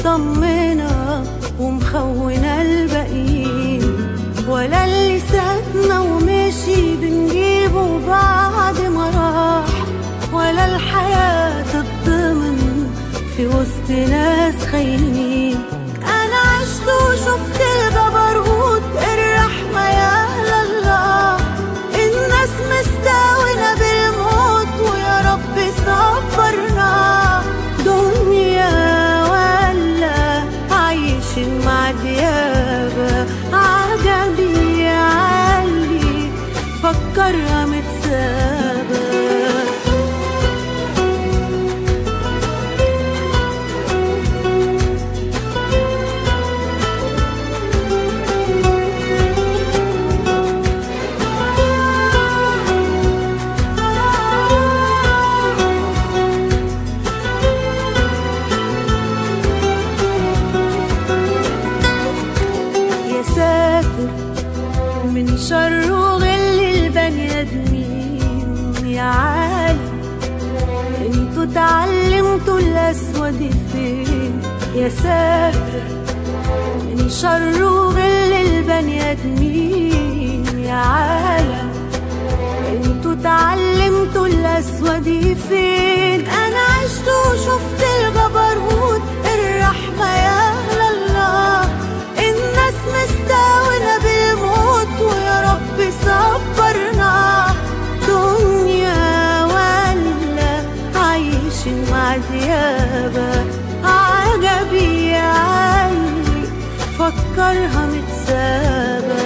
مطمنة ومخونة الباقيين، ولا اللي سابنا ومشي بنجيبه بعد ما راح، ولا الحياة تتضمن في وسط ناس خاينين. أنا عشت وشفت الجبروت، الرحمة يا الله، الناس مستاونة بالموت ويا رب صبرنا. دنيا ولا عايشين مع ديابة، عجبي علي فكرها متسابة. من شر وغل البني ادمين يا عالم، انتوا اتعلمتوا الاسود فين؟ يا ساتر من شر وغل البني ادمين يا عالم، انتوا اتعلمتوا الاسود فين؟ انا عشت وشفت الجبروت، الرحمة يا الله، الناس مستاونة بالموت ويا رب صبرنا. دنيا ولا عايشين مع ديابة، عجبي علي فكرها متسابة.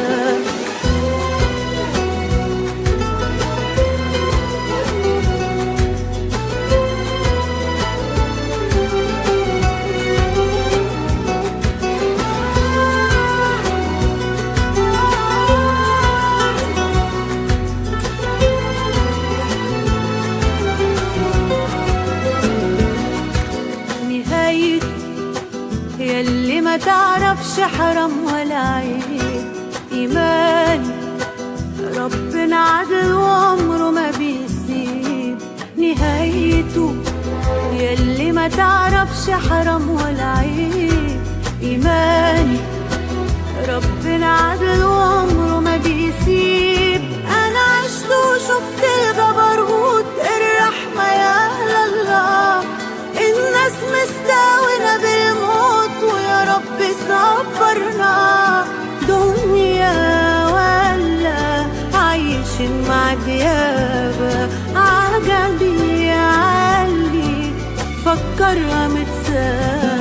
ياللي ما تعرفش حرام ولا عيب، إيماني ربنا عدل وعمره ما بيسيب نهايته. ياللي ما تعرفش حرام ولا عيب، إيماني ربنا عدل وعمره ما بيسيب. أنا عشت وشفت الجبروت، الرحمة يا الله، الناس مستاونة بالموت ويا رب صبرنا. دنيا ولا عايشين مع ديابة، عجبي علي فكرها متسابة.